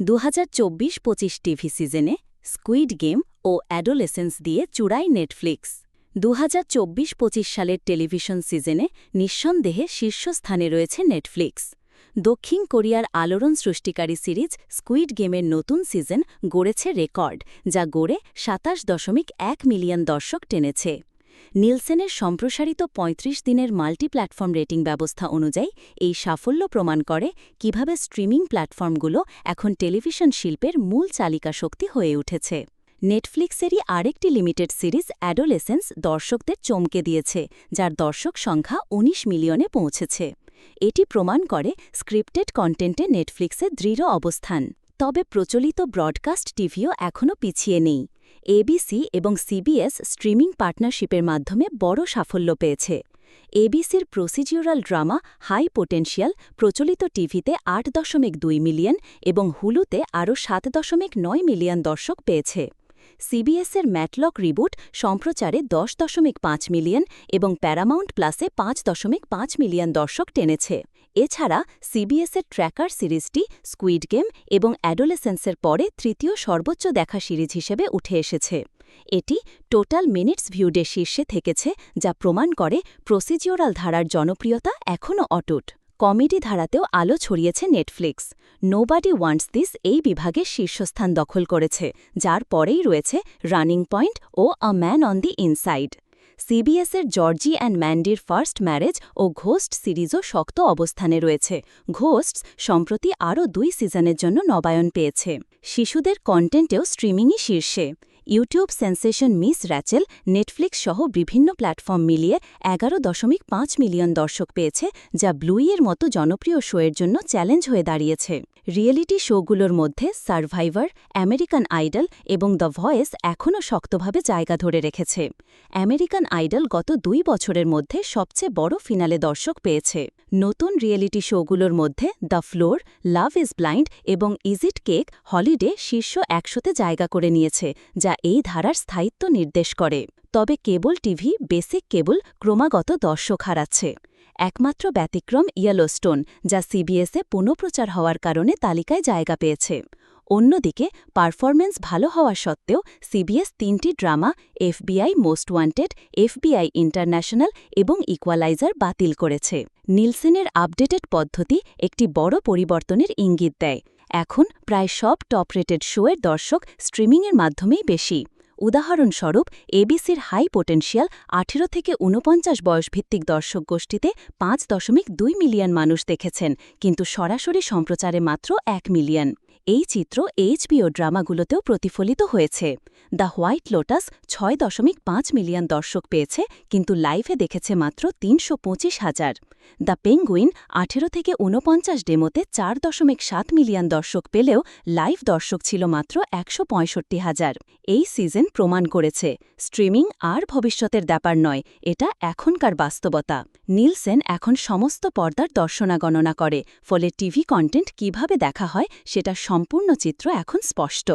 2024-25 TV সিজনে squid game ও adolescence দিয়ে চূড়ায় নেটফ্লিক্স। 2024-25 সালের টেলিভিশন সিজনে নিঃসন্দেহে শীর্ষস্থানে রয়েছে নেটফ্লিক্স। দক্ষিণ কোরিয়ার আলোড়ন সৃষ্টিকারী সিরিজ স্কুইড গেমের নতুন সিজন গড়েছে রেকর্ড, যা গড়ে ২৭.১ মিলিয়ন দর্শক টেনেছে। নিলসেনের সম্প্রসারিত ৩৫ দিনের মাল্টিপ্ল্যাটফর্ম রেটিং ব্যবস্থা অনুযায়ী এই সাফল্য প্রমাণ করে কিভাবে স্ট্রিমিং প্ল্যাটফর্মগুলো এখন টেলিভিশন শিল্পের মূল চালিকা শক্তি হয়ে উঠেছে। নেটফ্লিক্সেরই আরেকটি লিমিটেড সিরিজ অ্যাডোলেসেন্স দর্শকদের চমকে দিয়েছে, যার দর্শক সংখ্যা ১৯ মিলিয়নে পৌঁছেছে। এটি প্রমাণ করে স্ক্রিপ্টেড কন্টেন্টে নেটফ্লিক্সের দৃঢ় অবস্থান। তবে প্রচলিত ব্রডকাস্ট টিভিও এখনও পিছিয়ে নেই। এবিসি এবং সিবিএস স্ট্রিমিং পার্টনারশিপের মাধ্যমে বড় সাফল্য পেয়েছে। এবিসির প্রসিডিউরাল ড্রামা হাই পোটেনশিয়াল প্রচলিত টিভিতে ৮.২ মিলিয়ন এবং হুলুতে আরও ৭.৯ মিলিয়ন দর্শক পেয়েছে। সিবিএসের ম্যাটলক রিবুট সম্প্রচারে ১০.৫ মিলিয়ন এবং প্যারামাউন্ট প্লাসে ৫.৫ মিলিয়ন দর্শক টেনেছে। এছাড়া সিবিএসের ট্র্যাকার সিরিজটি স্কুইড গেম এবং অ্যাডোলেসেন্সের পরে তৃতীয় সর্বোচ্চ দেখা সিরিজ হিসেবে উঠে এসেছে। এটি টোটাল মিনিটস ভিউডে শীর্ষে থেকেছে, যা প্রমাণ করে প্রসিজিওরাল ধারার জনপ্রিয়তা এখনও অটুট। কমেডি ধারাতেও আলো ছড়িয়েছে নেটফ্লিক্স। নোবডি ওয়ান্টস দিস এই বিভাগে শীর্ষস্থান দখল করেছে, যার পরেই রয়েছে রানিং পয়েন্ট ও a man on the inside. সিবিএসের জর্জি অ্যান্ড ম্যান্ডির ফার্স্ট ম্যারেজ ও ঘোস্ট সিরিজও শক্ত অবস্থানে রয়েছে। ঘোস্টস সম্প্রতি আরও ২ সিজনের জন্য নবায়ন পেয়েছে। শিশুদের কন্টেন্টেও স্ট্রিমিংই শীর্ষে। YouTube sensation miss Rachel Netflix সহ বিভিন্ন প্ল্যাটফর্ম মিলিয়ে ১১.৫ মিলিয়ন দর্শক পেয়েছে, যা ব্লুইয়ের মতো জনপ্রিয় শোয়ের জন্য চ্যালেঞ্জ হয়ে দাঁড়িয়েছে। রিয়েলিটি শোগুলোর মধ্যে সার্ভাইভার, আমেরিকান আইডল এবং দ্য ভয়েস এখনও শক্তভাবে জায়গা ধরে রেখেছে। আমেরিকান আইডল গত ২ বছরের মধ্যে সবচেয়ে বড় ফিনালে দর্শক পেয়েছে। নতুন রিয়েলিটি শোগুলোর মধ্যে the floor, love is blind এবং ইজ ইট কেক হলিডে শীর্ষ ১০০তে জায়গা করে নিয়েছে, যা এই ধারার স্থায়িত্ব নির্দেশ করে। তবে কেবল টিভি বেসিক কেবল ক্রমাগত দর্শক হারাচ্ছে। একমাত্র ব্যতিক্রম ইয়েলোস্টোন, যা সিবিএসে পুনঃপ্রচার হওয়ার কারণে তালিকায় জায়গা পেয়েছে। অন্যদিকে পারফরম্যান্স ভালো হওয়া সত্ত্বেও সিবিএস ৩টি drama FBI most wanted, FBI international এবং ইকুয়ালাইজার বাতিল করেছে। নিলসেনের আপডেটেড পদ্ধতি একটি বড় পরিবর্তনের ইঙ্গিত দেয়। এখন প্রায় সব টপ রেটেড শোয়ের দর্শক স্ট্রিমিংয়ের মাধ্যমেই বেশি। উদাহরণস্বরূপ এবিসির হাই পোটেনশিয়াল ১৮ থেকে ৪৯ বয়সভিত্তিক দর্শক গোষ্ঠীতে ৫.২ মিলিয়ন মানুষ দেখেছেন, কিন্তু সরাসরি সম্প্রচারে মাত্র ১ মিলিয়ন। এই চিত্র এইচবিও ড্রামাগুলোতেও প্রতিফলিত হয়েছে। দ্য হোয়াইট লোটাস ৬.৫ মিলিয়ন দর্শক পেয়েছে, কিন্তু লাইভে দেখেছে মাত্র ৩২৫,০০০। দ্য পেঙ্গুইন ১৮ থেকে ৪৯ ডেমোতে ৪.৭ মিলিয়ন দর্শক পেলেও লাইভ দর্শক ছিল মাত্র ১৬৫,০০০। এই সিজন প্রমাণ করেছে স্ট্রিমিং আর ভবিষ্যতের ব্যাপার নয়, এটা এখনকার বাস্তবতা। নিলসেন এখন সমস্ত পর্দার দর্শনা গণনা করে, ফলে টিভি কন্টেন্ট কিভাবে দেখা হয় সেটা সম্পূর্ণ চিত্র এখন স্পষ্ট।